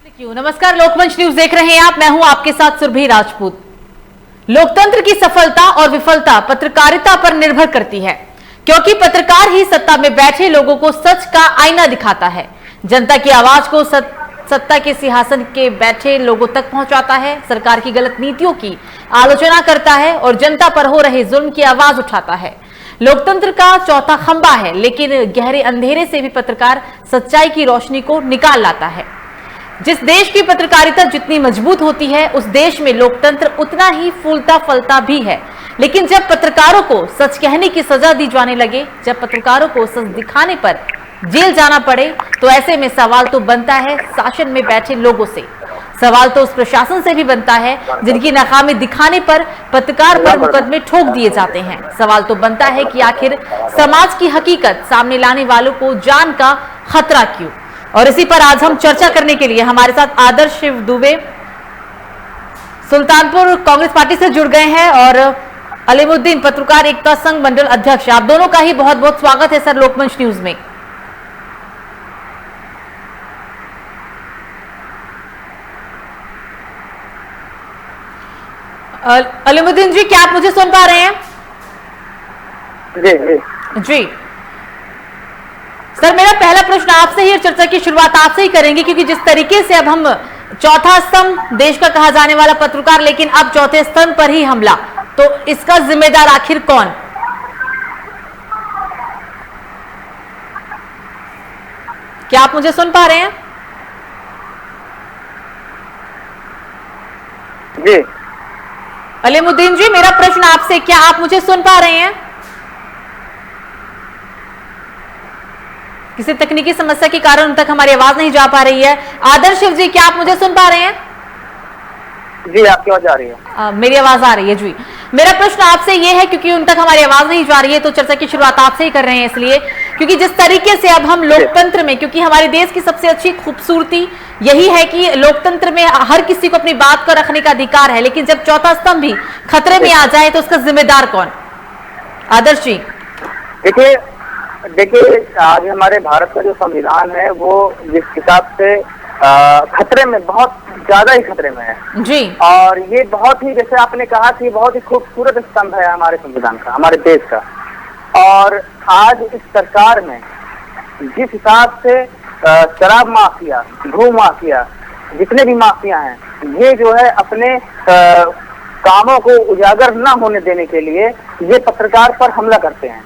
नमस्कार, लोकमंच न्यूज देख रहे हैं आप। मैं हूं आपके साथ सुरभि राजपूत। लोकतंत्र की सफलता और विफलता पत्रकारिता पर निर्भर करती है, क्योंकि पत्रकार ही सत्ता में बैठे लोगों को सच का आईना दिखाता है, जनता की आवाज को सत्ता के सिंहासन के बैठे लोगों तक पहुंचाता है, सरकार की गलत नीतियों की आलोचना करता है और जनता पर हो रहे जुल्म की आवाज उठाता है। लोकतंत्र का चौथा खंबा है, लेकिन गहरे अंधेरे से भी पत्रकार सच्चाई की रोशनी को निकाल लाता है। जिस देश की पत्रकारिता जितनी मजबूत होती है, उस देश में लोकतंत्र उतना ही फूलता फलता भी है। लेकिन जब पत्रकारों को सच कहने की सजा दी जाने लगे, जब पत्रकारों को सच दिखाने पर जेल जाना पड़े, तो ऐसे में सवाल तो बनता है शासन में बैठे लोगों से, सवाल तो उस प्रशासन से भी बनता है जिनकी नाकामी दिखाने पर पत्रकार पर मुकदमे ठोक दिए जाते हैं। सवाल तो बनता है कि आखिर समाज की हकीकत सामने लाने वालों को जान का खतरा क्यों। और इसी पर आज हम चर्चा करने के लिए हमारे साथ आदर्श शिव दुबे सुल्तानपुर कांग्रेस पार्टी से जुड़ गए हैं और अलीमुद्दीन पत्रकार एकता संघ मंडल अध्यक्ष। आप दोनों का ही बहुत बहुत स्वागत है सर लोकमंच न्यूज में। अलीमुद्दीन जी, क्या आप मुझे सुन पा रहे हैं? जी सर, मेरा पहला प्रश्न आपसे ही, चर्चा की शुरुआत आपसे ही करेंगे, क्योंकि जिस तरीके से अब हम चौथा स्तंभ देश का कहा जाने वाला पत्रकार, लेकिन अब चौथे स्तंभ पर ही हमला, तो इसका जिम्मेदार आखिर कौन? क्या आप मुझे सुन पा रहे हैं? जी अलीमुद्दीन जी, मेरा प्रश्न आपसे, क्या आप मुझे सुन पा रहे हैं? किसी तकनीकी समस्या के कारण उन तक हमारी आवाज नहीं जा पा रही है। आदर्श शिव जी, क्या आप मुझे सुन पा रहे हैं? जी, आपकी आवाज आ रही है। मेरी आवाज आ रही है जी। मेरा प्रश्न आपसे ये है, क्योंकि उन तक हमारी आवाज नहीं जा रही है, तो चर्चा की शुरुआत आपसे ही कर रहे हैं, इसलिए क्योंकि जिस तरीके से अब हम लोकतंत्र में, क्योंकि हमारे देश की सबसे अच्छी खूबसूरती यही है कि लोकतंत्र में हर किसी को अपनी बात को रखने का अधिकार है, लेकिन जब चौथा स्तंभ भी खतरे में आ जाए तो उसका जिम्मेदार कौन? आदर्श जी। देखिए, आज हमारे भारत का जो संविधान है वो जिस हिसाब से खतरे में, बहुत ज्यादा ही खतरे में है जी, और ये बहुत ही, जैसे आपने कहा कि बहुत ही खूबसूरत स्तंभ है हमारे संविधान का, हमारे देश का। और आज इस सरकार में जिस हिसाब से शराब माफिया, भू माफिया, जितने भी माफिया हैं, ये जो है अपने कामों को उजागर न होने देने के लिए ये पत्रकार पर हमला करते हैं।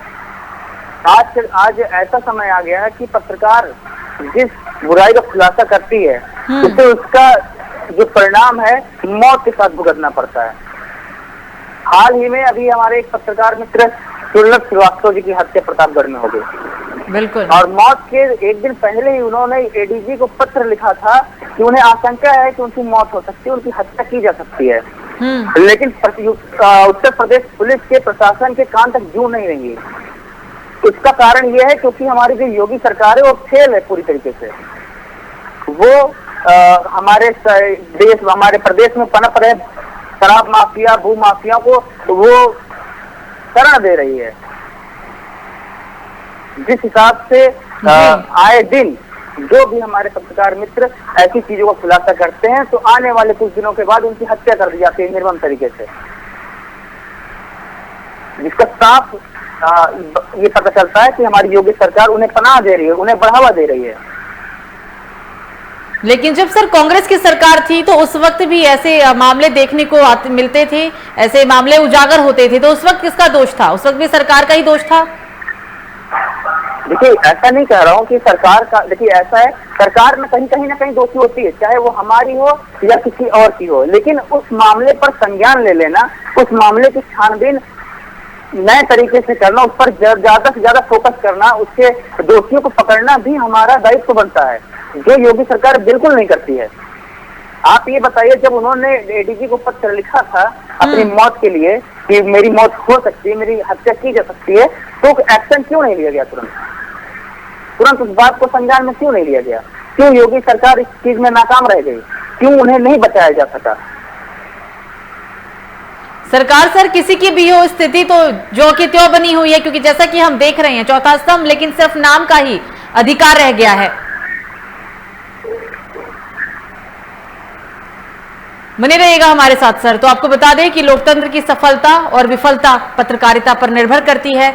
आज ऐसा समय आ गया है कि पत्रकार जिस बुराई का खुलासा करती है, उसे उसका जो परिणाम है मौत के साथ भुगतना पड़ता है। हाल ही में अभी हमारे एक पत्रकार मित्र सुलभ श्रीवास्तव जी की हत्या प्रतापगढ़ में हो गई। बिल्कुल। और मौत के एक दिन पहले ही उन्होंने एडीजी को पत्र लिखा था कि उन्हें आशंका है कि उनकी मौत हो सकती है, उनकी हत्या की जा सकती है। लेकिन उत्तर प्रदेश पुलिस के प्रशासन के कान तक जू नहीं रही। इसका कारण यह है क्योंकि हमारी जो योगी सरकार है वो फेल है पूरी तरीके से। वो हमारे देश, हमारे प्रदेश में पनप रहे शराब माफिया, भू माफिया को वो शरण दे रही है। जिस हिसाब से आए दिन जो भी हमारे पत्रकार मित्र ऐसी चीजों का खुलासा करते हैं, तो आने वाले कुछ दिनों के बाद उनकी हत्या कर दी जाती है निर्मम तरीके से, जिसका साफ ये पता चलता है कि हमारी योगी सरकार उन्हें पनाह दे रही है, उन्हें बढ़ावा दे रही है। लेकिन जब सर कांग्रेस की सरकार थी, तो उस वक्त भी ऐसे मामले देखने को मिलते थे, ऐसे मामले उजागर होते थे, तो उस वक्त किसका दोष था? उस वक्त भी सरकार का ही दोष था? देखिए, ऐसा नहीं कह रहा हूँ कि सरकार का, देखिए ऐसा है, सरकार में कहीं ना कहीं दोषी होती है, चाहे वो हमारी हो या किसी और की हो, लेकिन उस मामले पर संज्ञान ले लेना, उस मामले की छानबीन नए तरीके से करना, उस पर ज्यादा से ज्यादा फोकस करना, उसके दोषियों को पकड़ना भी हमारा दायित्व बनता है, जो योगी सरकार बिल्कुल नहीं करती है। आप ये बताइए, जब उन्होंने एडीजी को पत्र लिखा था अपनी मौत के लिए कि मेरी मौत हो सकती है, मेरी हत्या की जा सकती है, तो एक्शन क्यों नहीं लिया गया? तुरंत उस बात को संज्ञान में क्यों नहीं लिया गया? क्यों योगी सरकार इस चीज में नाकाम रह गई? क्यों उन्हें नहीं बचाया जा सका? सरकार सर किसी की भी हो स्थिति तो जो कि त्यों बनी हुई है, क्योंकि जैसा कि हम देख रहे हैं चौथा स्तंभ लेकिन सिर्फ नाम का ही अधिकार रह गया है। बने रहिएगा हमारे साथ सर। तो आपको बता दें कि लोकतंत्र की सफलता और विफलता पत्रकारिता पर निर्भर करती है,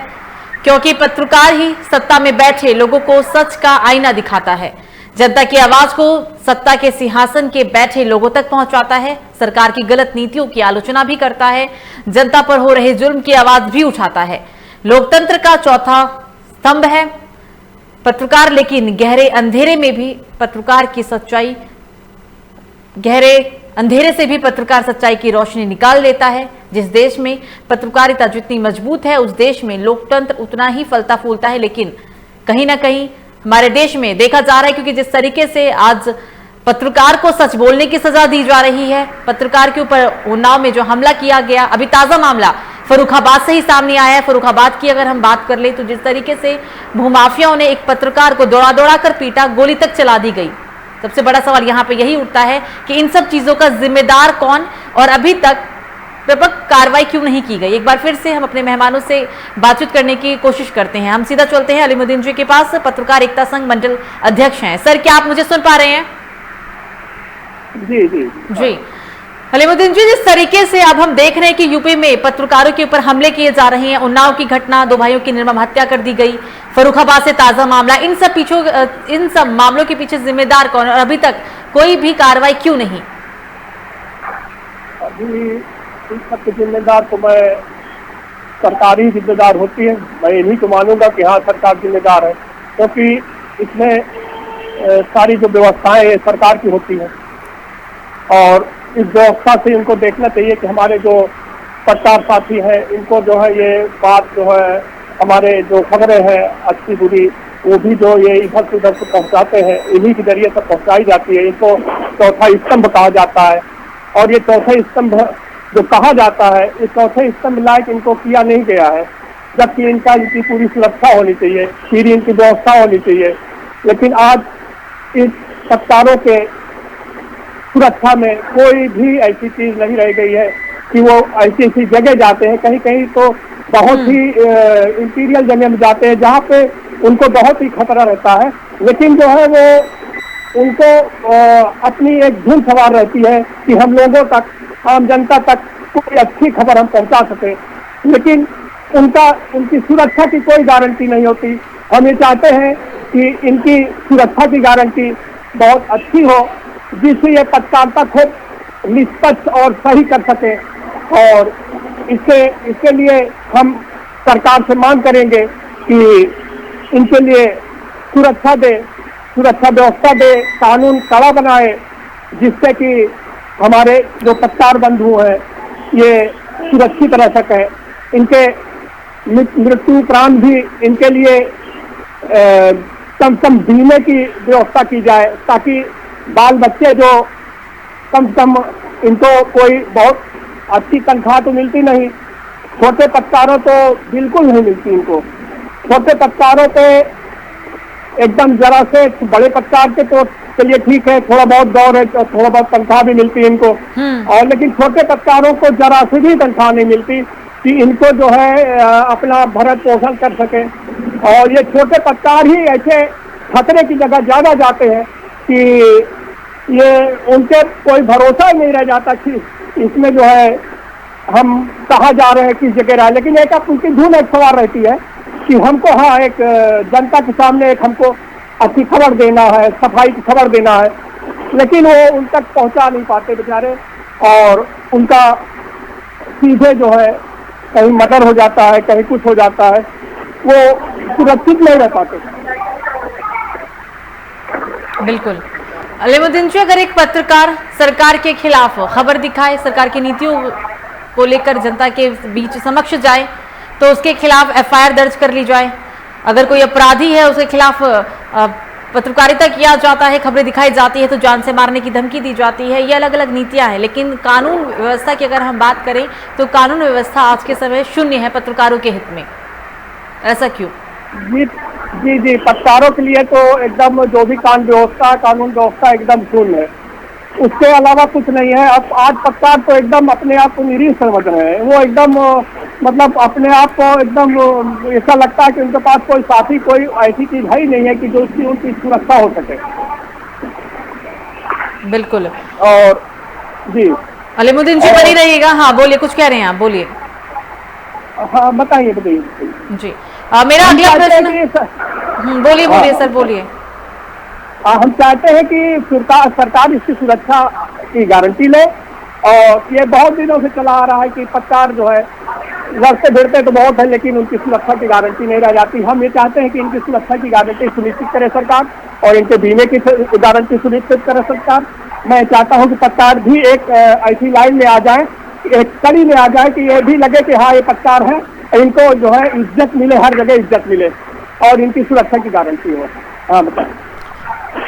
क्योंकि पत्रकार ही सत्ता में बैठे लोगों को सच का आईना दिखाता है, जनता की आवाज को सत्ता के सिंहासन के बैठे लोगों तक पहुंचाता है, सरकार की गलत नीतियों की आलोचना भी करता है, जनता पर हो रहे जुल्म की आवाज भी उठाता है। लोकतंत्र का चौथा स्तंभ है पत्रकार, लेकिन गहरे अंधेरे में भी पत्रकार की सच्चाई, गहरे अंधेरे से भी पत्रकार सच्चाई की रोशनी निकाल लेता है। जिस देश में पत्रकारिता जितनी मजबूत है, उस देश में लोकतंत्र उतना ही फलता फूलता है। लेकिन कहीं ना कहीं हमारे देश में देखा जा रहा है, क्योंकि जिस तरीके से आज पत्रकार को सच बोलने की सजा दी जा रही है, पत्रकार के ऊपर उन्नाव में जो हमला किया गया, अभी ताजा मामला फर्रुखाबाद से ही सामने आया है। फर्रुखाबाद की अगर हम बात कर ले तो जिस तरीके से भूमाफियाओं ने एक पत्रकार को दौड़ा दौड़ा कर पीटा, गोली तक चला दी गई। सबसे बड़ा सवाल यहाँ पे यही उठता है कि इन सब चीजों का जिम्मेदार कौन और अभी तक व्यापक कार्रवाई क्यों नहीं की गई। एक बार फिर से हम अपने मेहमानों से बातचीत करने की कोशिश करते हैं। हम सीधा चलते हैं अलीमुद्दीन जी के पास, पत्रकार एकता संघ मंडल अध्यक्ष हैं। सर, क्या आप मुझे सुन पा रहे हैं? जी जी जी अलीमुद्दीन जी, जिस तरीके से अब हम देख रहे हैं कि यूपी में पत्रकारों के ऊपर हमले किए जा रहे हैं, उन्नाव की घटना, 2 भाइयों की निर्मम हत्या कर दी गई, फर्रुखाबाद से ताजा मामला, इन सब मामलों के पीछे जिम्मेदार कौन और अभी तक कोई भी कार्रवाई क्यों नहीं? अभी इन सब के जिम्मेदार तो मैं सरकार ही जिम्मेदार होती है। मैं इन्हीं को मानूंगा कि हाँ, सरकार जिम्मेदार है, क्योंकि इसमें सारी जो व्यवस्थाएं सरकार की होती है और इस व्यवस्था से इनको देखना चाहिए कि हमारे जो पत्रकार साथी हैं, इनको जो है ये बात जो है, हमारे जो खबरें हैं अच्छी बुरी, वो भी जो ये इधर से उधर से पहुंचाते हैं, इन्हीं के जरिए से पहुंचाई जाती है। इनको चौथा स्तंभ कहा जाता है और ये चौथा स्तंभ जो कहा जाता है, इस चौथे स्तंभ लायक इनको किया नहीं गया है, जबकि इनकी पूरी सुरक्षा होनी चाहिए, पूरी इनकी व्यवस्था होनी चाहिए। लेकिन आज इस पत्रकारों के सुरक्षा में कोई भी ऐसी चीज नहीं रह गई है कि वो ऐसी जगह जाते हैं, कहीं कहीं तो बहुत ही इंटीरियर जगह में जाते हैं जहाँ पे उनको बहुत ही खतरा रहता है, लेकिन जो है वो उनको अपनी एक धुन सवार रहती है कि हम लोगों तक, आम जनता तक कोई अच्छी खबर हम पहुंचा सके, लेकिन उनकी सुरक्षा की कोई गारंटी नहीं होती। हम ये चाहते हैं कि इनकी सुरक्षा की गारंटी बहुत अच्छी हो, जिससे ये पत्रकारिता को निष्पक्ष और सही कर सके, और इसके लिए हम सरकार से मांग करेंगे कि इनके लिए सुरक्षा व्यवस्था दे, कानून कड़ा बनाए, जिससे कि हमारे जो पत्रकार बंधु हैं ये सुरक्षित रह सके। इनके मृत्यु उपरांत भी इनके लिए कम से कम बीमे की व्यवस्था की जाए, ताकि बाल बच्चे जो कम से कम, इनको कोई बहुत अच्छी तनख्वाह तो मिलती नहीं, छोटे पत्रकारों तो बिल्कुल नहीं मिलती इनको। छोटे पत्रकारों पे एकदम जरा से, बड़े पत्रकार के तो चलिए ठीक है, थोड़ा बहुत दौर है, थोड़ा बहुत तनख्वाह भी मिलती है इनको, और लेकिन छोटे पत्रकारों को जरा से भी तनख्वाह नहीं मिलती कि इनको जो है अपना भरण पोषण कर सके। और ये छोटे पत्रकार ही ऐसे खतरे की जगह ज्यादा जाते हैं कि ये उनके कोई भरोसा ही नहीं रह जाता कि इसमें जो है हम कहाँ जा रहे हैं, किस जगह रहे। लेकिन एक उनकी धुन एक सवार रहती है कि हमको, हाँ, एक जनता के सामने एक हमको अच्छी खबर देना है, सफाई की खबर देना है, लेकिन वो उन तक पहुंचा नहीं पाते बेचारे, और उनका सीधे जो है कहीं मर्डर हो जाता है, कहीं कुछ हो जाता है, वो सुरक्षित नहीं रह पाते। बिल्कुल अलीमुद्दीन जी, अगर एक पत्रकार सरकार के खिलाफ खबर दिखाए, सरकार की नीतियों को लेकर जनता के बीच समक्ष जाए, तो उसके खिलाफ एफआईआर दर्ज कर ली जाए। अगर कोई अपराधी है उसके खिलाफ पत्रकारिता किया जाता है, खबरें दिखाई जाती है तो जान से मारने की धमकी दी जाती है। ये अलग अलग नीतियां हैं, लेकिन कानून व्यवस्था की अगर हम बात करें तो कानून व्यवस्था आज के समय शून्य है पत्रकारों के हित में। ऐसा क्यों? जी जी, पत्रकारों के लिए तो एकदम जो भी कानून व्यवस्था एकदम शून्य है, उसके अलावा कुछ नहीं है। अब आज पत्रकार तो एकदम अपने आप को निरीह समझ रहे हैं, वो एकदम मतलब अपने आप को एकदम ऐसा लगता है कि उनके पास कोई साथी, कोई ऐसी चीज है ही नहीं है कि जो उसकी उनकी सुरक्षा हो सके। बिल्कुल। और जी, अलीमुद्दीन जी बनी रहिएगा। हाँ बोलिए, कुछ कह रहे हैं आप, बोलिए। हाँ बताइए बताइए जी मेरा अगला प्रश्न, बोलिए बोलिए सर, बोलिए। हम चाहते हैं कि सरकार इसकी सुरक्षा की गारंटी ले। और ये बहुत दिनों से चला आ रहा है कि पत्रकार जो है लड़ते भिड़ते तो बहुत है, लेकिन उनकी सुरक्षा की गारंटी नहीं रह जाती। हम ये चाहते हैं कि इनकी सुरक्षा की गारंटी सुनिश्चित करे सरकार, और इनके बीमे की गारंटी सुनिश्चित करे सरकार। मैं चाहता हूं कि पत्रकार भी एक ऐसी लाइन में आ जाए, एक कड़ी में आ जाए कि ये भी लगे कि हाँ ये पत्रकार है, इनको जो है इज्जत मिले, हर जगह इज्जत मिले, और इनकी सुरक्षा की गारंटी हो। हाँ बताएं।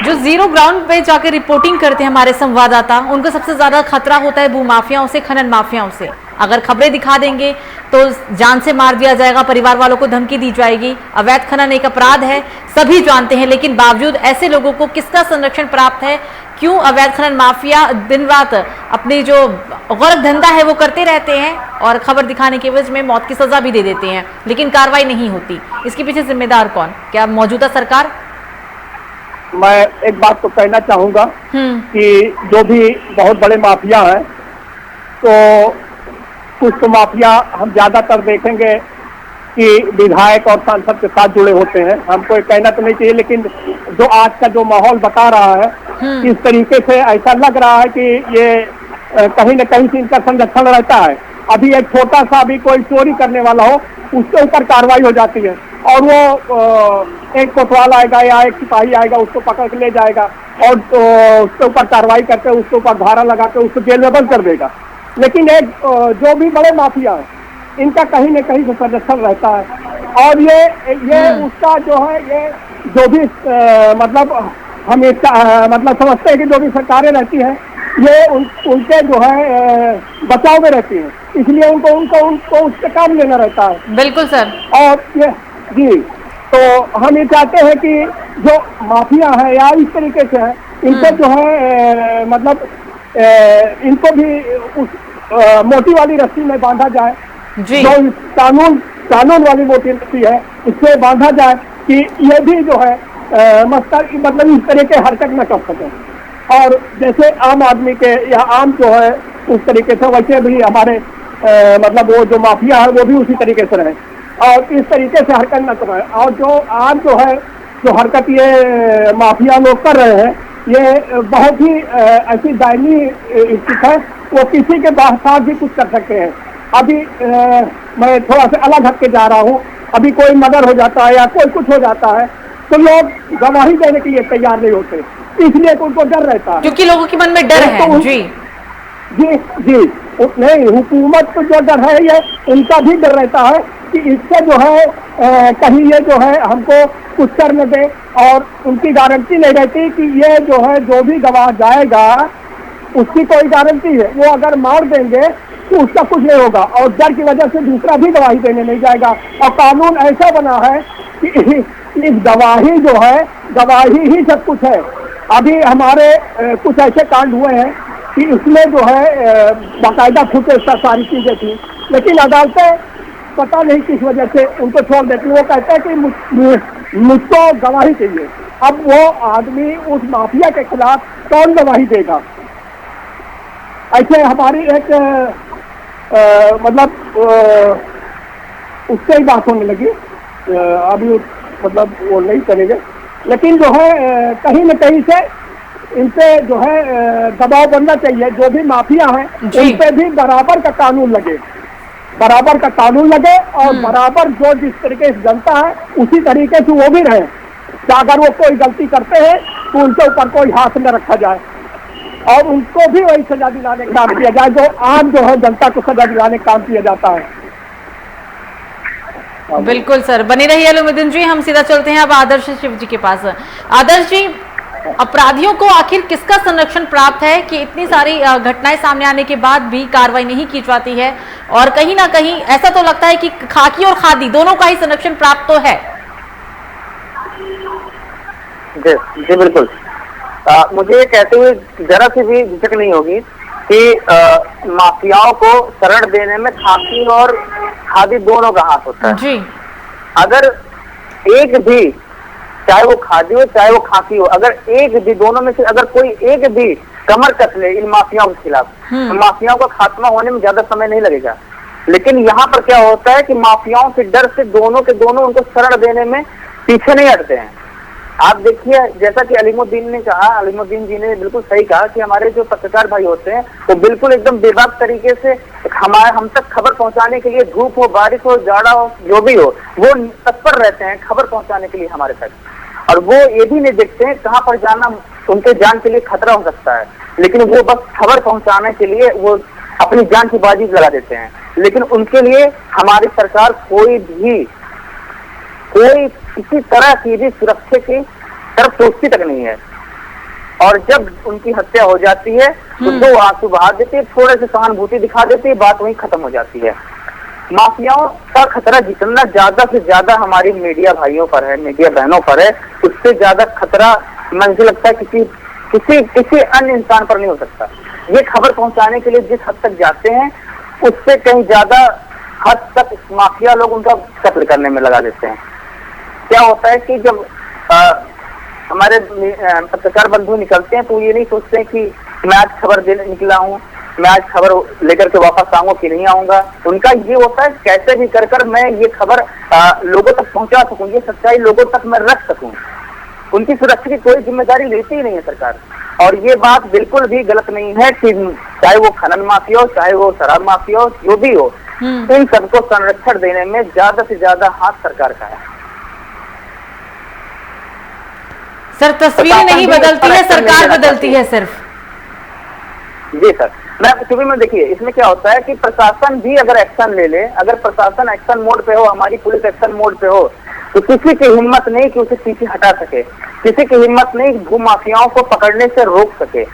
जो जीरो ग्राउंड पे जाकर रिपोर्टिंग करते हैं हमारे संवाददाता, उनको सबसे ज्यादा खतरा होता है भूमाफियाओं से, खनन माफियाओं से। अगर खबरें दिखा देंगे तो जान से मार दिया जाएगा, परिवार वालों को धमकी दी जाएगी। अवैध खनन एक अपराध है, सभी जानते हैं, लेकिन बावजूद ऐसे लोगों को किसका संरक्षण प्राप्त है? क्यों अवैध खनन माफिया दिन रात अपनी जो गलत धंधा है वो करते रहते हैं और खबर दिखाने की वजह में मौत की सजा भी दे देते हैं, लेकिन कार्रवाई नहीं होती? इसके पीछे जिम्मेदार कौन? क्या मौजूदा सरकार? मैं एक बात तो कहना चाहूंगा कि जो भी बहुत बड़े माफिया हैं, तो कुछ तो माफिया हम ज्यादातर देखेंगे कि विधायक और सांसद के साथ जुड़े होते हैं। हमको ये कहना तो नहीं चाहिए, लेकिन जो आज का जो माहौल बता रहा है, इस तरीके से ऐसा लग रहा है कि ये कहीं न कहीं से इनका संरक्षण रहता है। अभी एक छोटा सा भी कोई चोरी करने वाला हो, उसके ऊपर कार्रवाई हो जाती है, और वो एक कोतवाल आएगा या एक सिपाही आएगा, उसको पकड़ के ले जाएगा और उसके ऊपर कार्रवाई करके उसके ऊपर धारा लगा के उसको जेल में बंद कर देगा। लेकिन एक जो भी बड़े माफिया हैं, इनका कहीं न कहीं से संरक्षण रहता है। और ये उसका जो है, ये जो भी मतलब हम मतलब समझते हैं कि जो भी सरकारें रहती हैं, ये उनके जो है बचाव में रहती हैं, इसलिए उनको उससे काम लेना रहता है। बिल्कुल सर। और ये जी, तो हम ये चाहते हैं कि जो माफिया है या इस तरीके से है, इनको जो है मतलब इनको भी उस मोटी वाली रस्सी में बांधा जाए, जो कानून वाली मोटी रस्सी है उससे बांधा जाए कि ये भी जो है मतलब इस तरह के हरकत न कर सके। और जैसे आम आदमी के या आम जो है उस तरीके से, वैसे भी हमारे मतलब वो जो माफिया है वो भी उसी तरीके से रहे और इस तरीके से हरकत न करें। और जो आज जो है जो हरकत ये माफिया लोग कर रहे हैं, ये बहुत ही ऐसी दयनीय स्थिति है, वो किसी के साथ भी कुछ कर सकते हैं। अभी मैं थोड़ा सा अलग हट के जा रहा हूँ, अभी कोई मर्डर हो जाता है या कोई कुछ हो जाता है तो लोग गवाही देने के लिए तैयार नहीं होते, इसलिए उनको डर रहता है, क्योंकि लोगों के मन में डर है। तो जी जी जी नहीं, हुकूमत को जो डर है, ये उनका भी डर रहता है कि इससे जो है कहीं ये जो है हमको कुछ कर न दे, और उनकी गारंटी नहीं रहती कि ये जो है जो भी गवाह जाएगा उसकी कोई गारंटी है, वो अगर मार देंगे तो उसका कुछ नहीं होगा, और डर की वजह से दूसरा भी गवाही देने नहीं जाएगा। और कानून ऐसा बना है कि इस गवाही जो है, गवाही ही सब कुछ है। अभी हमारे कुछ ऐसे कांड हुए हैं कि इसमें जो है बाकायदा फुटेज सारी चीजें थी, लेकिन अदालतें पता नहीं किस वजह से उनको छोड़ देती। वो कहते हैं कि मुझको गवाही चाहिए। अब वो आदमी उस माफिया के खिलाफ कौन गवाही देगा? ऐसे हमारी एक मतलब उससे ही बात होने लगी, अभी मतलब वो नहीं करेंगे, लेकिन जो है कहीं न कहीं से इन पे जो है दबाव बनना चाहिए। जो भी माफिया हैं उन पे भी बराबर का कानून लगे, बराबर का कानून लगे, और बराबर जो जिस तरीके से जनता है उसी तरीके से वो भी रहे। अगर वो कोई गलती करते हैं तो उनके ऊपर कोई हाथ न रखा जाए और उनको भी वही सजा दिलाने का काम किया जाए जो आम जो है जनता को सजा दिलाने का काम किया जाता है। बिल्कुल सर, बने रहिए अलीमुद्दीन जी। हम सीधा चलते हैं अब आदर्श शिव जी के पास। आदर्श जी, अपराधियों को आखिर किसका संरक्षण प्राप्त है कि इतनी सारी घटनाएं सामने आने के बाद भी कार्रवाई नहीं की जाती है? और कहीं ना कहीं ऐसा तो लगता है कि खाकी और खादी दोनों का ही संरक्षण प्राप्त तो है। जी जी बिल्कुल। मुझे कहते हुए जरा सी भी झिझक नहीं होगी कि माफियाओं को शरण देने में खाकी और खादी दोनों का हाथ होता है जी। अगर एक भी, चाहे वो खादी हो चाहे वो खाकी हो, अगर एक भी दोनों में से अगर कोई एक भी कमर कस ले इन माफियाओं के खिलाफ। माफियाओं का खात्मा होने में ज्यादा समय नहीं लगेगा। लेकिन यहाँ पर क्या होता है कि माफियाओं के डर से दोनों के दोनों उनको शरण देने में पीछे नहीं हटते हैं। आप देखिए, जैसा कि अलीमुद्दीन ने कहा, अलीमुद्दीन जी ने बिल्कुल सही कहा कि हमारे जो पत्रकार भाई होते हैं वो बिल्कुल एकदम बेबाक तरीके से हम तक खबर पहुंचाने के लिए, धूप हो, बारिश हो, जाड़ा हो, जो भी हो, वो तत्पर रहते हैं खबर पहुंचाने के लिए हमारे तक। और वो ये भी नहीं देखते हैं कहाँ पर जाना उनके जान के लिए खतरा हो सकता है, लेकिन वो बस खबर पहुंचाने के लिए वो अपनी जान की बाजी लगा देते हैं। लेकिन उनके लिए हमारी सरकार कोई किसी तरह की भी सुरक्षा की तरफ सोचती तक नहीं है। और जब उनकी हत्या हो जाती है तो दो आंसू बहा देती है, थोड़े से सहानुभूति दिखा देती है, बात वहीं खत्म हो जाती है। माफियाओं का खतरा जितना ज्यादा से ज्यादा हमारी मीडिया भाइयों पर है, मीडिया बहनों पर है, उससे ज्यादा खतरा मुझे लगता है किसी अन्य इंसान पर नहीं हो सकता। ये खबर पहुंचाने के लिए जिस हद तक जाते हैं उससे कहीं ज्यादा हद तक माफिया लोग उनका कत्ल करने में लगा देते हैं। क्या होता है कि जब हमारे पत्रकार बंधु निकलते हैं तो ये नहीं सोचते हैं कि मैं आज खबर देने निकला हूँ, मैं आज खबर लेकर के वापस आऊंगा कि नहीं आऊंगा। उनका ये होता है कैसे भी कर मैं ये खबर लोगों तक पहुंचा सकूं, ये सच्चाई लोगों तक मैं रख सकूं। उनकी सुरक्षा की कोई जिम्मेदारी लेती ही नहीं है सरकार। और ये बात बिल्कुल भी गलत नहीं है कि चाहे वो खनन माफिया हो, चाहे वो शराब माफिया हो, जो भी हो, इन सबको संरक्षण देने में ज्यादा से ज्यादा हाथ सरकार का है। सर, तस्वीरें नहीं बदलती है, सरकार बदलती है सिर्फ। जी सर, क्योंकि मैं देखिए इसमें क्या होता है कि प्रशासन भी अगर एक्शन ले ले, अगर प्रशासन एक्शन मोड पे हो, हमारी पुलिस एक्शन मोड पे हो, तो किसी की हिम्मत नहीं कि उसे पीछे हटा सके, किसी की हिम्मत नहीं भू माफियाओं को पकड़ने से रोक सके।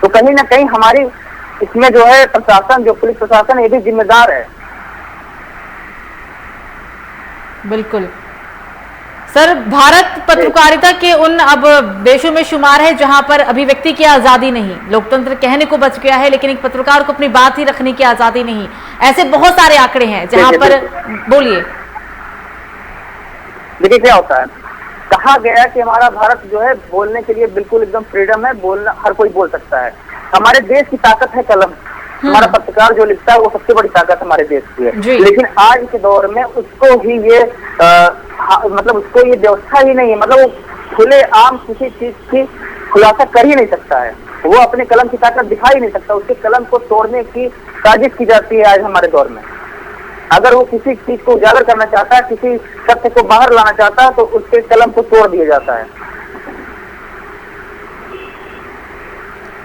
तो कहीं ना कहीं हमारी इसमें जो है प्रशासन, जो पुलिस प्रशासन, ये भी जिम्मेदार है। बिल्कुल सर, भारत पत्रकारिता के उन अब देशों में शुमार है जहां पर अभिव्यक्ति की आजादी नहीं, लोकतंत्र कहने को बच गया है लेकिन एक पत्रकार को अपनी बात ही रखने की आजादी नहीं। ऐसे बहुत सारे आंकड़े हैं जहां पर, बोलिए। देखिए क्या होता है, कहा गया कि हमारा भारत जो है बोलने के लिए बिल्कुल एकदम फ्रीडम है, बोलना हर कोई बोल सकता है। हमारे देश की ताकत है कलम। हमारा पत्रकार जो लिखता है वो सबसे बड़ी ताकत हमारे देश की है। लेकिन आज के दौर में उसको ही ये मतलब उसको ये व्यवस्था ही नहीं है, मतलब वो खुले आम किसी चीज की खुलासा कर ही नहीं सकता है, वो अपने कलम की ताकत दिखा ही नहीं सकता। उसके कलम को तोड़ने की साजिश की जाती है आज हमारे दौर में। अगर वो किसी चीज को उजागर करना चाहता है, किसी सत्य को बाहर लाना चाहता है, तो उसके कलम को तोड़ दिया जाता है।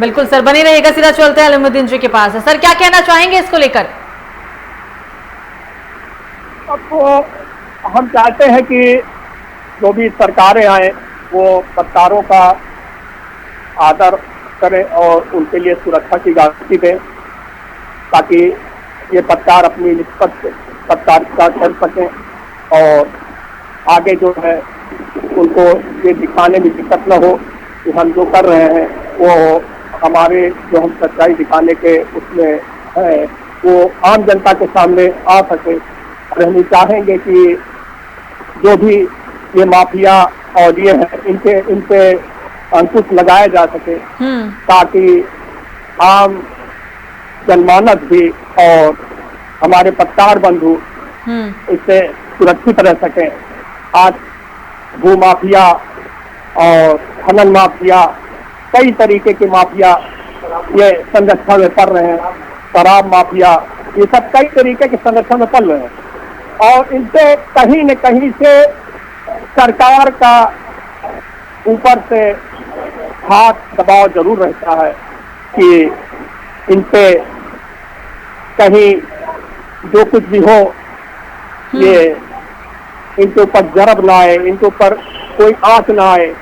बिल्कुल सर, बने रहिएगा, सीधा चलते हैं अलीमुद्दीन जी के पास। सर, क्या कहना चाहेंगे इसको लेकर? अब हम चाहते हैं कि जो भी सरकारें आए वो पत्रकारों का आदर करें और उनके लिए सुरक्षा की गारंटी दें, ताकि ये पत्रकार अपनी निष्पक्ष पत्रकारिता कर सकें और आगे जो है उनको ये दिखाने में दिक्कत न हो कि हम जो कर रहे हैं वो हमारे जो हम सच्चाई दिखाने के उसमें है वो आम जनता के सामने आ सके। और हम चाहेंगे कि जो भी ये माफिया और ये है इन पे अंकुश लगाया जा सके, ताकि आम जनमानस भी और हमारे पत्रकार बंधु इससे सुरक्षित रह सके। आज भू माफिया और खनन माफिया, कई तरीके के माफिया ये संरक्षण में पड़ रहे हैं, शराब माफिया, ये सब कई तरीके के संरक्षण में पड़ रहे हैं। और इनसे कहीं न कहीं से सरकार का ऊपर से हाथ दबाव जरूर रहता है कि इन पे कहीं जो कुछ भी हो ये इनके ऊपर जरब ना आए, इनके ऊपर कोई आंच ना आए।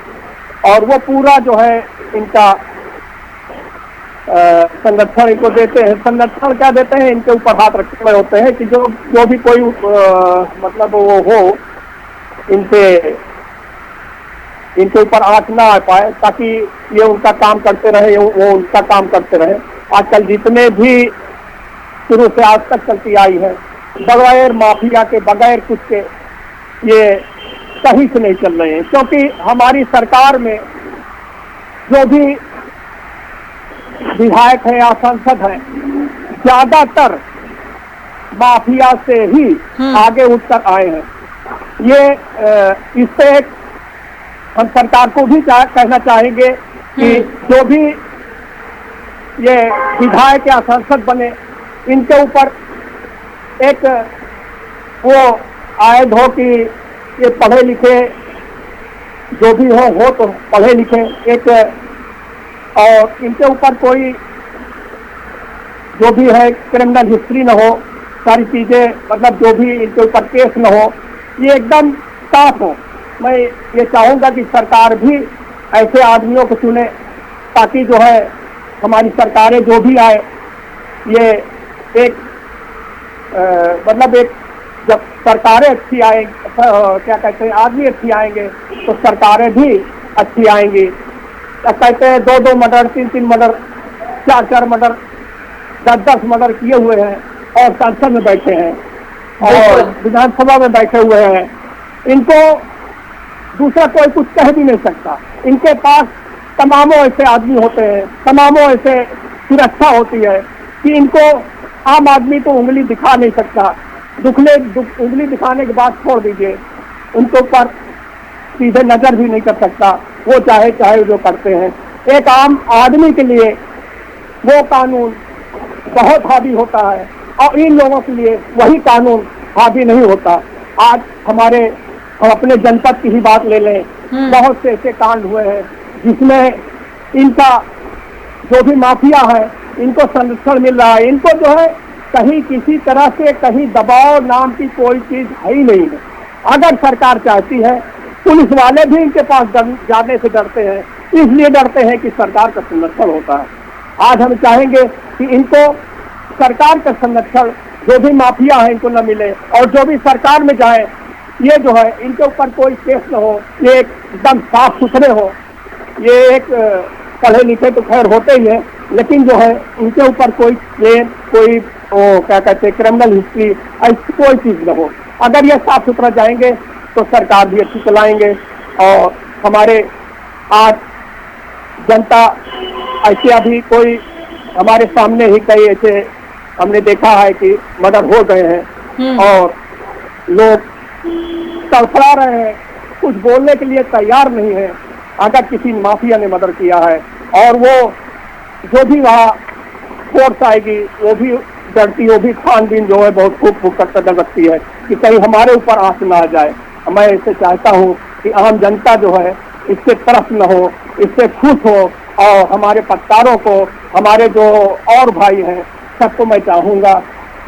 और वो पूरा जो है इनका संरक्षण इनको देते हैं। संरक्षण क्या देते हैं, इनके ऊपर हाथ रखे हुए होते हैं कि जो भी कोई मतलब वो हो इनके ऊपर आंच ना आ पाए, ताकि ये उनका काम करते रहे, वो उनका काम करते रहे। आजकल जितने भी शुरू से आज तक चलती आई है, बगैर माफिया के, बगैर कुछ के, ये कहीं से नहीं चल रहे हैं। क्योंकि हमारी सरकार में जो भी विधायक हैं या सांसद हैं, ज्यादातर माफिया से ही आगे उठकर आए हैं। ये इससे हम सरकार को भी कहना चाहेंगे कि जो भी ये विधायक या सांसद बने, इनके ऊपर एक वो आयद हो कि ये पढ़े लिखे जो भी हो तो पढ़े लिखे एक, और इनके ऊपर कोई जो भी है क्रिमिनल हिस्ट्री न हो, सारी चीजें मतलब जो भी इनके ऊपर केस न हो, ये एकदम साफ हो। मैं ये चाहूंगा कि सरकार भी ऐसे आदमियों को चुने ताकि जो है हमारी सरकारें जो भी आए, ये एक मतलब एक जब सरकारें अच्छी आए, क्या कहते हैं, आदमी अच्छी आएंगे तो सरकारें भी अच्छी आएंगी। कहते हैं 2-2 मर्डर, 3-3 मर्डर, 4-4 मर्डर, 10-10 मर्डर किए हुए हैं और संसद में बैठे हैं और विधानसभा में बैठे हुए हैं। इनको दूसरा कोई कुछ कह भी नहीं सकता। इनके पास तमामों ऐसे आदमी होते हैं, तमामों ऐसे सुरक्षा होती है कि इनको आम आदमी तो उंगली दिखा नहीं सकता। उंगली दिखाने के बाद छोड़ दीजिए, उनके ऊपर सीधे नजर भी नहीं कर सकता, वो चाहे जो करते हैं। एक आम आदमी के लिए वो कानून बहुत हावी होता है और इन लोगों के लिए वही कानून हावी नहीं होता। आज हम अपने जनपद की ही बात ले लें, बहुत से ऐसे कांड हुए हैं जिसमें इनका जो भी माफिया है इनको संरक्षण मिल रहा है। इनको जो है कहीं किसी तरह से कहीं दबाव नाम की कोई चीज है ही नहीं है। अगर सरकार चाहती है, पुलिस वाले भी इनके पास जाने से डरते हैं, इसलिए डरते हैं कि सरकार का संरक्षण होता है। आज हम चाहेंगे कि इनको सरकार का संरक्षण जो भी माफिया है इनको न मिले, और जो भी सरकार में जाए ये जो है इनके ऊपर कोई केस न हो, ये एकदम साफ सुथरे हो। ये एक पढ़े लिखे तो खैर होते ही है, लेकिन जो है इनके ऊपर कोई क्या कहते हैं क्रिमिनल हिस्ट्री ऐसी कोई चीज न हो। अगर ये साफ सुथरा जाएंगे तो सरकार भी अच्छी चलाएंगे। और हमारे आज जनता ऐसे अभी कोई हमारे सामने ही कई ऐसे हमने देखा है कि मर्डर हो गए हैं और लोग तड़फड़ा रहे हैं, कुछ बोलने के लिए तैयार नहीं है। अगर किसी माफिया ने मर्डर किया है और वो जो भी वहाँ फोर्स आएगी वो भी डरती, वो भी छानबीन जो है बहुत खूब करता रखती है कि कहीं हमारे ऊपर आंच ना आ जाए। मैं इसे चाहता हूँ कि आम जनता जो है इससे तरफ न हो, इससे खुश हो, और हमारे पत्रकारों को, हमारे जो और भाई हैं सबको मैं चाहूँगा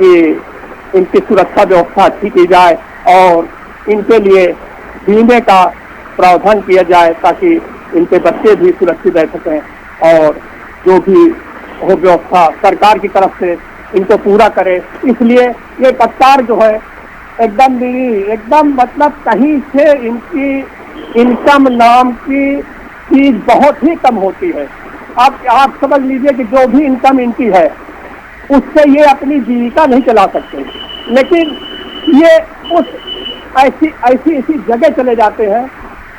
कि इनकी सुरक्षा व्यवस्था अच्छी की जाए और इनके लिए बीमे का प्रावधान किया जाए ताकि इनके बच्चे भी सुरक्षित रह सकें, और जो भी हो व्यवस्था सरकार की तरफ से इनको पूरा करे। इसलिए ये पत्रकार जो है एकदम मतलब कहीं से इनकी इनकम नाम की चीज बहुत ही कम होती है। आप समझ लीजिए कि जो भी इनकम इनकी है उससे ये अपनी जीविका नहीं चला सकते, लेकिन ये उस ऐसी जगह चले जाते हैं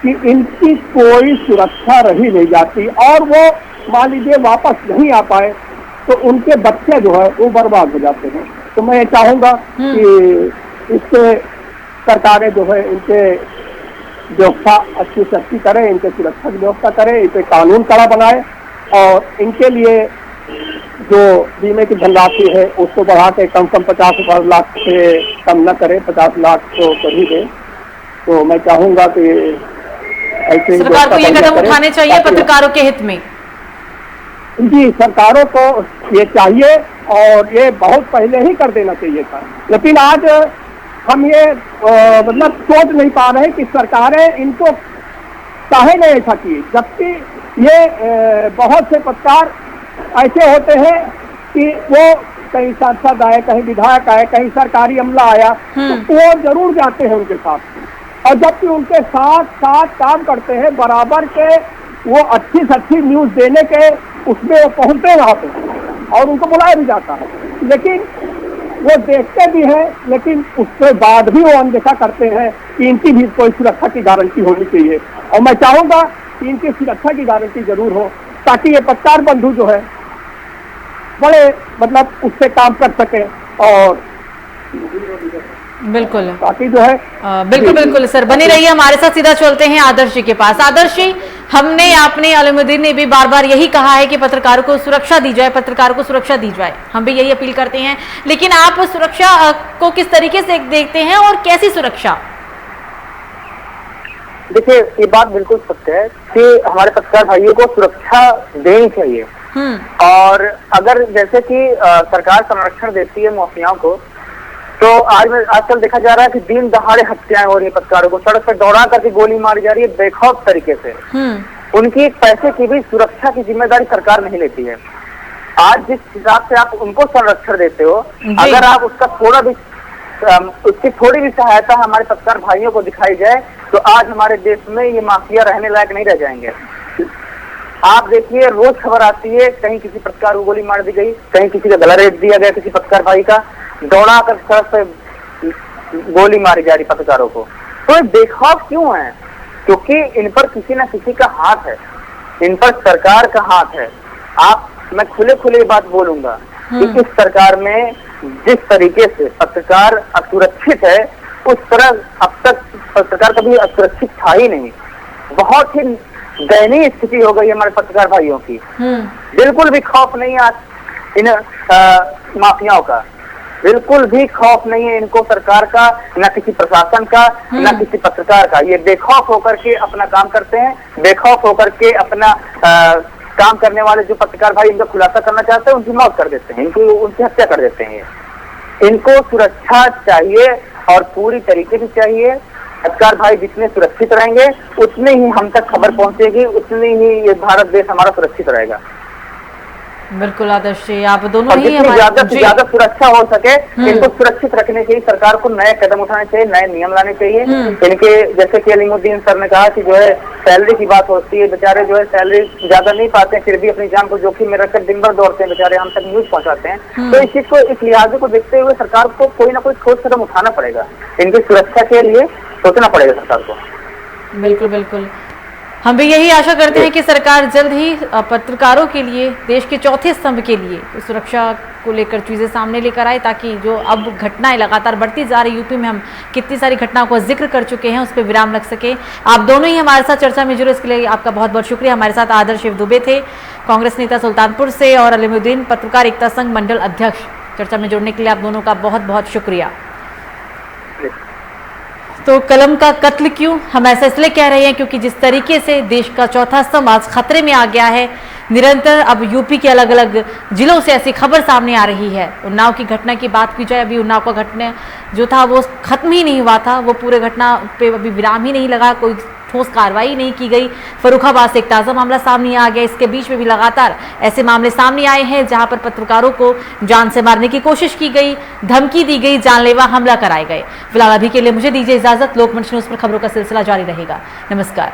कि इनकी कोई सुरक्षा रही नहीं जाती, और वो मान लीजिए वापस नहीं आ पाए तो उनके बच्चे जो है वो बर्बाद हो जाते हैं। तो मैं चाहूँगा कि इससे सरकारें जो है इनके व्यवस्था अच्छी से अच्छी करें, इनके सुरक्षा की व्यवस्था करें, इसे कानून कड़ा बनाए, और इनके लिए जो बीमे की धनराशि है उसको बढ़ा के कम 50 लाख से कम न करें, 50 लाख तो कर ही दें। तो मैं चाहूँगा कि ऐसे सरकार को ये कदम उठाने चाहिए पत्रकारों के हित में। जी, सरकारों को ये चाहिए और ये बहुत पहले ही कर देना चाहिए था, लेकिन आज हम ये मतलब सोच नहीं पा रहे कि सरकारें इनको काहे नहीं ऐसा किए, जबकि ये बहुत से पत्रकार ऐसे होते हैं कि वो कहीं सांसद आए, कहीं विधायक आए, कहीं सरकारी अमला आया तो वो जरूर जाते हैं उनके साथ, और जबकि उनके साथ काम करते हैं बराबर के, वो अच्छी से अच्छी न्यूज देने के उसमें वो पहुंचते वहाँ पे और उनको बुलाया भी जाता है, लेकिन वो देखते भी हैं, लेकिन उसके बाद भी वो अनदेखा करते हैं कि इनकी भी कोई सुरक्षा की गारंटी होनी चाहिए। और मैं चाहूँगा कि इनकी सुरक्षा की गारंटी जरूर हो ताकि ये पत्रकार बंधु जो है बड़े मतलब उससे काम कर सके और बिल्कुल बाकी जो है बिल्कुल बिल्कुल सर, बने रहिए हमारे साथ। सीधा चलते हैं आदर्श जी के पास। आदर्श जी, हमने आपने अलीमुद्दीन ने भी बार बार यही कहा है कि पत्रकारों को सुरक्षा दी जाए, पत्रकारों को सुरक्षा दी जाए, हम भी यही अपील करते हैं, लेकिन आप सुरक्षा को किस तरीके से देखते हैं और कैसी सुरक्षा? देखिए, ये बात बिल्कुल सत्य है कि हमारे पत्रकार भाइयों को सुरक्षा देनी चाहिए। और अगर जैसे कि सरकार संरक्षण देती है माफियाओं को, तो आजकल देखा जा रहा है कि दिन दहाड़े हत्याएं हो रही है, पत्रकारों को सड़क पर दौड़ा करके गोली मारी जा रही है बेखौफ तरीके से। उनकी पैसे की भी सुरक्षा की जिम्मेदारी सरकार नहीं लेती है। आज जिस हिसाब से आप उनको संरक्षण देते हो, अगर आप उसका उसकी थोड़ी भी सहायता हमारे पत्रकार भाइयों को दिखाई जाए, तो आज हमारे देश में ये माफिया रहने लायक नहीं रह जाएंगे। आप देखिए, रोज खबर आती है कहीं किसी पत्रकार को गोली मार दी गई, कहीं किसी का गला रेत दिया गया, किसी पत्रकार भाई का दौड़ा कर सड़क पे गोली मारी जा रही पत्रकारों को। तो ये बेखौफ क्यों है? क्योंकि इन पर किसी न किसी का हाथ है, इन पर सरकार का हाथ है। मैं खुले बात बोलूंगा कि इस सरकार में जिस तरीके से पत्रकार असुरक्षित है, उस तरह अब तक पत्रकार कभी असुरक्षित था ही नहीं। बहुत ही दयनीय स्थिति हो गई है हमारे पत्रकार भाइयों की। बिल्कुल भी खौफ नहीं है इन माफियाओं का, बिल्कुल भी खौफ नहीं है इनको सरकार का, न किसी प्रशासन का, न किसी पत्रकार का। ये बेखौफ होकर के अपना काम करते हैं, बेखौफ होकर के अपना काम करने वाले जो पत्रकार भाई इनका खुलासा करना चाहते हैं उनकी मौत कर देते हैं, उनकी हत्या कर देते हैं। इनको सुरक्षा चाहिए और पूरी तरीके से चाहिए। पत्रकार भाई जितने सुरक्षित रहेंगे उतने ही हम तक खबर पहुंचेगी, उतने ही ये भारत देश हमारा सुरक्षित रहेगा। बिल्कुल आदर्श जी, आप दोनों ही ज्यादा से ज्यादा सुरक्षा हो सके, इनको सुरक्षित रखने के लिए सरकार को नए कदम उठाने चाहिए, नए नियम लाने चाहिए। इनके जैसे कि अलीमुद्दीन सर ने कहा कि जो है सैलरी की बात होती है, बेचारे जो है सैलरी ज्यादा नहीं पाते हैं, फिर भी अपनी जान को जोखिम में रखकर दिन भर दौड़ते हैं बेचारे, हम तक न्यूज पहुंचाते हैं। तो इस चीज को, इस लिहाजे को देखते हुए सरकार को कोई ना कोई ठोस कदम उठाना पड़ेगा, इनकी सुरक्षा के लिए सोचना पड़ेगा सरकार को। बिल्कुल बिल्कुल, हम भी यही आशा करते हैं कि सरकार जल्द ही पत्रकारों के लिए, देश के चौथे स्तंभ के लिए सुरक्षा को लेकर चीज़ें सामने लेकर आए, ताकि जो अब घटनाएं लगातार बढ़ती जा रही, यूपी में हम कितनी सारी घटनाओं को जिक्र कर चुके हैं, उस पर विराम लग सके। आप दोनों ही हमारे साथ चर्चा में जुड़े, इसके लिए आपका बहुत बहुत शुक्रिया। हमारे साथ आदर्श शिव दुबे थे, कांग्रेस नेता सुल्तानपुर से, और अलीमुद्दीन पत्रकार एकता संघ मंडल अध्यक्ष। चर्चा में जुड़ने के लिए आप दोनों का बहुत बहुत शुक्रिया। तो कलम का कत्ल क्यों, हम ऐसा इसलिए कह रहे हैं क्योंकि जिस तरीके से देश का चौथा स्तंभ आज खतरे में आ गया है, निरंतर अब यूपी के अलग अलग जिलों से ऐसी खबर सामने आ रही है। उन्नाव की घटना की बात की जाए, अभी उन्नाव का घटना जो था वो खत्म ही नहीं हुआ था, वो पूरे घटना पे अभी विराम ही नहीं लगा, कोई ठोस कार्रवाई नहीं की गई। फर्रुखाबाद से एक ताज़ा मामला सामने आ गया, इसके बीच में भी लगातार ऐसे मामले सामने आए हैं जहां पर पत्रकारों को जान से मारने की कोशिश की गई, धमकी दी गई, जानलेवा हमला कराए गए। फिलहाल अभी के लिए मुझे दीजिए इजाजत। लोकमंच न्यूज़ पर खबरों का सिलसिला जारी रहेगा। नमस्कार।